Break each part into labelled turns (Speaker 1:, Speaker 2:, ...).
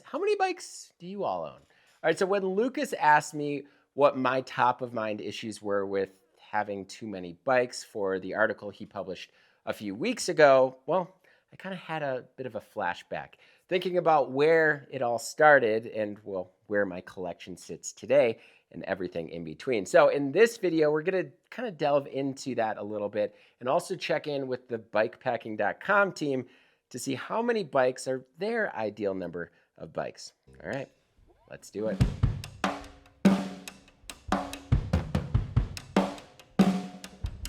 Speaker 1: how many bikes do you all own? All right, so when Lucas asked me what my top of mind issues were with having too many bikes for the article he published a few weeks ago, well, I kind of had a bit of a flashback, thinking about where it all started and, well, where my collection sits today and everything in between. So in this video, we're going to kind of delve into that a little bit and also check in with the BIKEPACKING.com team to see how many bikes are their ideal number of bikes. All right, let's do it.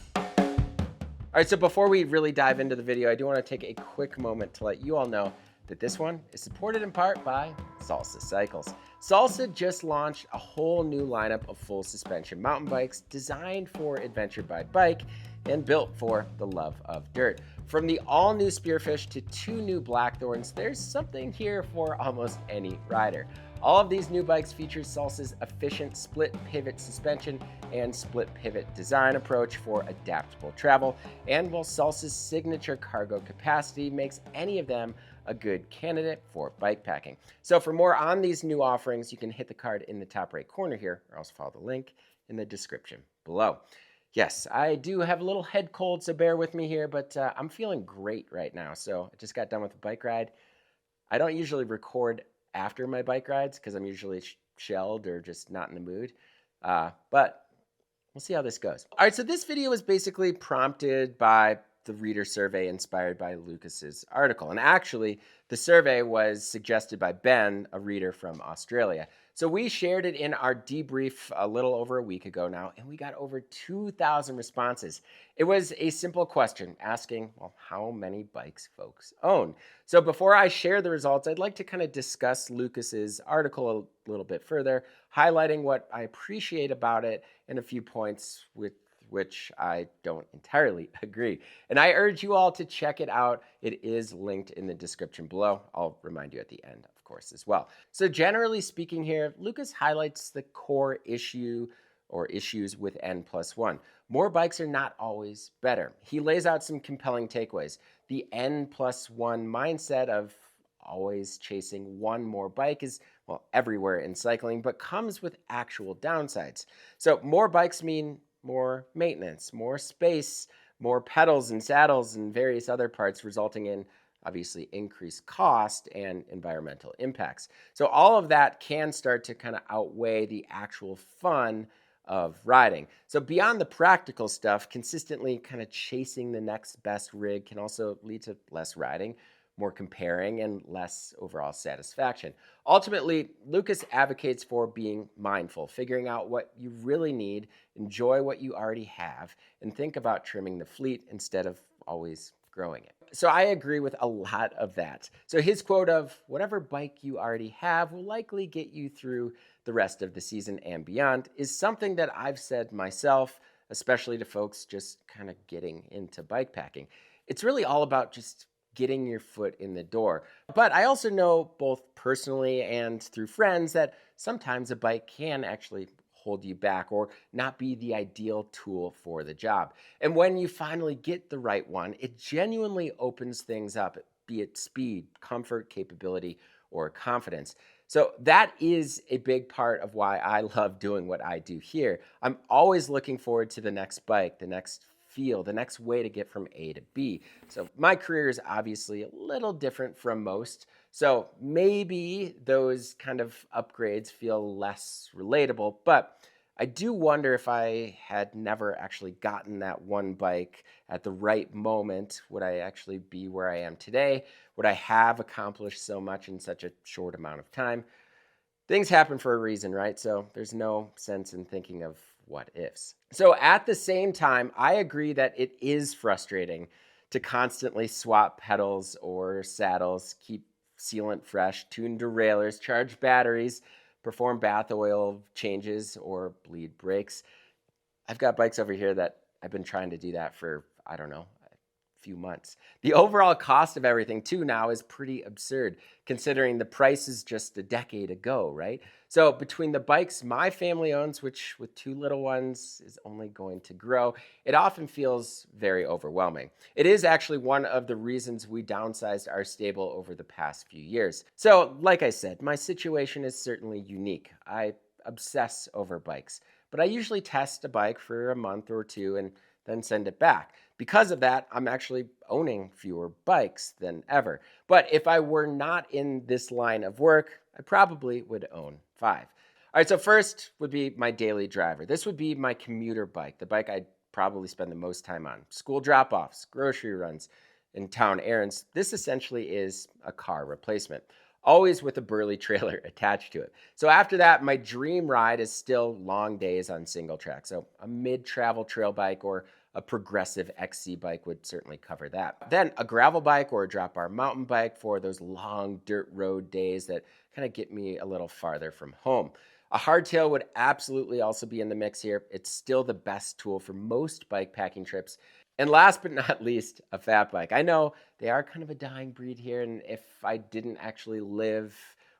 Speaker 1: All right, so before we really dive into the video, I do want to take a quick moment to let you all know that this one is supported in part by Salsa Cycles. Salsa just launched a whole new lineup of full suspension mountain bikes designed for adventure by bike and built for the love of dirt. From the all-new Spearfish to 2 new Blackthorns, there's something here for almost any rider. All of these new bikes feature Salsa's efficient split pivot suspension and split pivot design approach for adaptable travel, and while Salsa's signature cargo capacity makes any of them a good candidate for bike packing. So for more on these new offerings, you can hit the card in the top right corner here, or else follow the link in the description below. Yes, I do have a little head cold, so bear with me here, but I'm feeling great right now. So I just got done with a bike ride. I don't usually record after my bike rides because I'm usually shelled or just not in the mood. But we'll see how this goes. All right, so this video was basically prompted by the reader survey inspired by Lucas's article. And actually, the survey was suggested by Ben, a reader from Australia. So we shared it in our debrief a little over a week ago now, and we got over 2,000 responses. It was a simple question asking, well, how many bikes folks own? So before I share the results, I'd like to kind of discuss Lucas's article a little bit further, highlighting what I appreciate about it and a few points with which I don't entirely agree. And I urge you all to check it out. It is linked in the description below. I'll remind you at the end, of course, as well. So generally speaking here, Lucas highlights the core issue or issues with N+1. More bikes are not always better. He lays out some compelling takeaways. The N+1 mindset of always chasing one more bike is, well, everywhere in cycling, but comes with actual downsides. So more bikes mean more maintenance, more space, more pedals and saddles and various other parts, resulting in obviously increased cost and environmental impacts. So all of that can start to kind of outweigh the actual fun of riding. So beyond the practical stuff, consistently kind of chasing the next best rig can also lead to less riding, more comparing, and less overall satisfaction. Ultimately, Lucas advocates for being mindful, figuring out what you really need, enjoy what you already have, and think about trimming the fleet instead of always growing it. So I agree with a lot of that. So his quote of, whatever bike you already have will likely get you through the rest of the season and beyond, is something that I've said myself, especially to folks just kind of getting into bike packing. It's really all about just getting your foot in the door. But I also know both personally and through friends that sometimes a bike can actually hold you back or not be the ideal tool for the job. And when you finally get the right one, it genuinely opens things up, be it speed, comfort, capability, or confidence. So that is a big part of why I love doing what I do here. I'm always looking forward to the next bike, the next feel, the next way to get from A to B. So my career is obviously a little different from most. So maybe those kind of upgrades feel less relatable, but I do wonder if I had never actually gotten that one bike at the right moment, would I actually be where I am today? Would I have accomplished so much in such a short amount of time? Things happen for a reason, right? So there's no sense in thinking of what ifs. So at the same time, I agree that it is frustrating to constantly swap pedals or saddles, keep sealant fresh, tune derailleurs, charge batteries, perform bath oil changes, or bleed brakes. I've got bikes over here that I've been trying to do that for, I don't know, a few months. The overall cost of everything too now is pretty absurd, considering the prices just a decade ago, right? So between the bikes my family owns, which with two little ones is only going to grow, it often feels very overwhelming. It is actually one of the reasons we downsized our stable over the past few years. So like I said, my situation is certainly unique. I obsess over bikes, but I usually test a bike for a month or two and then send it back. Because of that, I'm actually owning fewer bikes than ever. But if I were not in this line of work, I probably would own 5. All right, so first would be my daily driver. This would be my commuter bike, the bike I'd probably spend the most time on. School drop-offs, grocery runs, and town errands. This essentially is a car replacement, always with a burly trailer attached to it. So after that, my dream ride is still long days on single track. So a mid-travel trail bike or a progressive XC bike would certainly cover that. Then a gravel bike or a drop bar mountain bike for those long dirt road days that kind of get me a little farther from home. A hardtail would absolutely also be in the mix here. It's still the best tool for most bike packing trips. And last but not least, a fat bike. I know they are kind of a dying breed here, and if I didn't actually live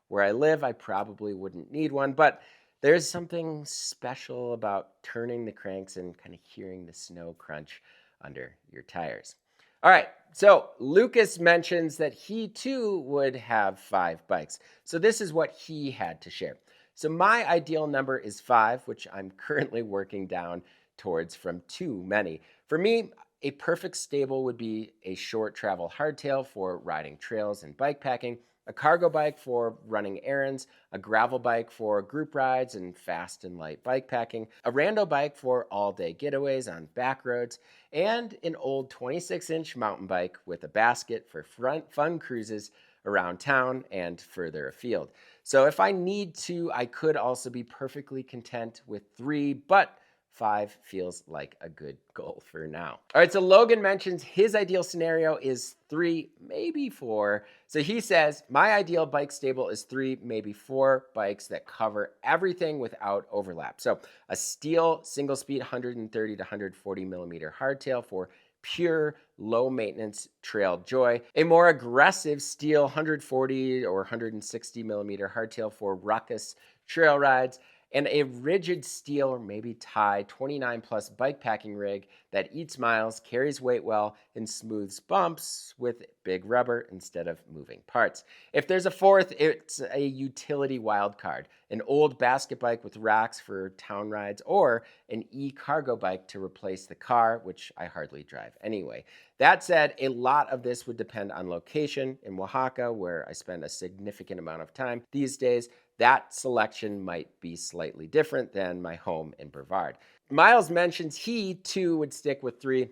Speaker 1: where I live, I probably wouldn't need one, but there's something special about turning the cranks and kind of hearing the snow crunch under your tires. All right, so Lucas mentions that he too would have 5 bikes. So this is what he had to share. So my ideal number is 5, which I'm currently working down towards from too many. For me, a perfect stable would be a short travel hardtail for riding trails and bike packing, a cargo bike for running errands, a gravel bike for group rides and fast and light bike packing, a rando bike for all-day getaways on back roads, and an old 26-inch mountain bike with a basket for fun cruises around town and further afield. So if I need to, I could also be perfectly content with 3, but 5 feels like a good goal for now. All right, so Logan mentions his ideal scenario is 3, maybe 4. So he says, my ideal bike stable is 3, maybe 4 bikes that cover everything without overlap. So a steel single speed 130 to 140 millimeter hardtail for pure low maintenance trail joy, a more aggressive steel 140 or 160 millimeter hardtail for ruckus trail rides, and a rigid steel or maybe tie 29 plus bike packing rig that eats miles, carries weight well, and smooths bumps with big rubber instead of moving parts. If there's a 4th, it's a utility wild card, an old basket bike with racks for town rides, or an e-cargo bike to replace the car, which I hardly drive anyway. That said, a lot of this would depend on location. In Oaxaca, where I spend a significant amount of time these days, that selection might be slightly different than my home in Brevard. Miles mentions he too would stick with 3.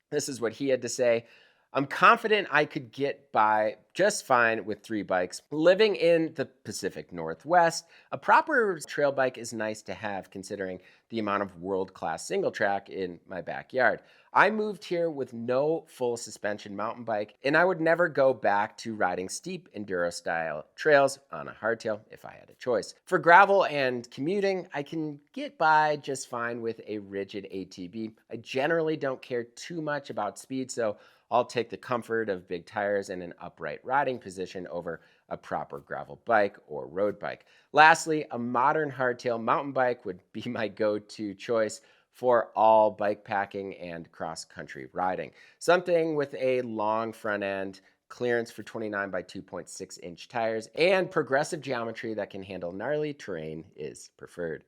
Speaker 1: This is what he had to say. I'm confident I could get by just fine with 3 bikes. Living in the Pacific Northwest, a proper trail bike is nice to have considering the amount of world-class single track in my backyard. I moved here with no full suspension mountain bike, and I would never go back to riding steep enduro-style trails on a hardtail if I had a choice. For gravel and commuting, I can get by just fine with a rigid ATV. I generally don't care too much about speed, so I'll take the comfort of big tires and an upright riding position over a proper gravel bike or road bike. Lastly, a modern hardtail mountain bike would be my go-to choice for all bike packing and cross-country riding. Something with a long front end, clearance for 29 by 2.6 inch tires, and progressive geometry that can handle gnarly terrain is preferred.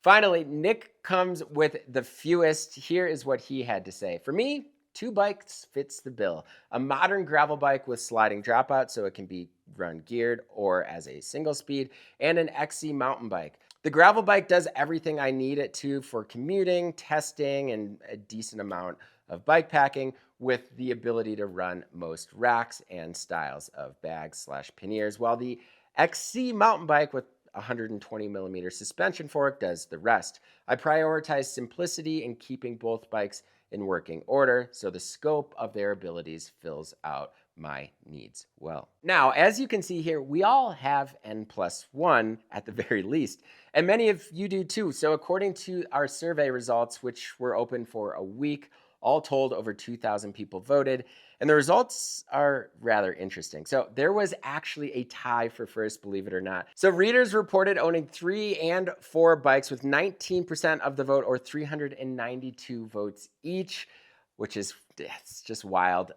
Speaker 1: Finally, Nick comes with the fewest. Here is what he had to say. For me, 2 bikes fits the bill. A modern gravel bike with sliding dropout so it can be run geared or as a single speed, and an XC mountain bike. The gravel bike does everything I need it to for commuting, testing, and a decent amount of bike packing, with the ability to run most racks and styles of bags/panniers, while the XC mountain bike with 120 millimeter suspension fork does the rest. I prioritize simplicity and keeping both bikes in working order, so the scope of their abilities fills out my needs well. Now, as you can see here, we all have N+1 at the very least, and many of you do too. So according to our survey results, which were open for a week, All told, over 2,000 people voted, and the results are rather interesting. So there was actually a tie for first, believe it or not. So readers reported owning 3 and 4 bikes with 19% of the vote, or 392 votes each, which is, it's just wild.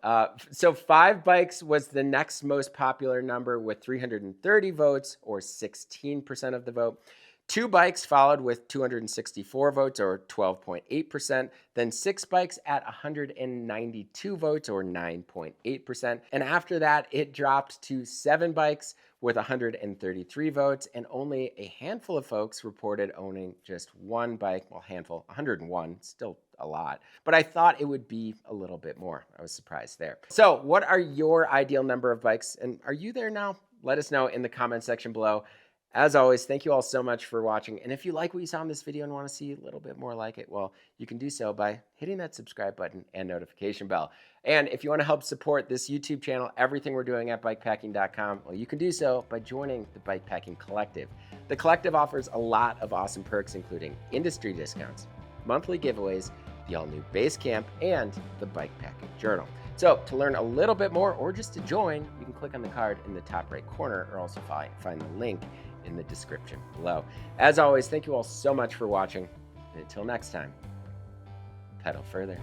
Speaker 1: So 5 bikes was the next most popular number with 330 votes, or 16% of the vote. 2 bikes followed with 264 votes, or 12.8%. Then 6 bikes at 192 votes, or 9.8%. And after that, it dropped to 7 bikes with 133 votes, and only a handful of folks reported owning just 1 bike. Well, handful, 101, still a lot. But I thought it would be a little bit more. I was surprised there. So what are your ideal number of bikes? And are you there now? Let us know in the comment section below. As always, thank you all so much for watching. And if you like what you saw in this video and want to see a little bit more like it, well, you can do so by hitting that subscribe button and notification bell. And if you want to help support this YouTube channel, everything we're doing at BIKEPACKING.com, well, you can do so by joining the Bikepacking Collective. The Collective offers a lot of awesome perks, including industry discounts, monthly giveaways, the all-new base camp, and the Bikepacking Journal. So to learn a little bit more, or just to join, you can click on the card in the top right corner, or also find the link in the description below. As always, thank you all so much for watching, and until next time, pedal further.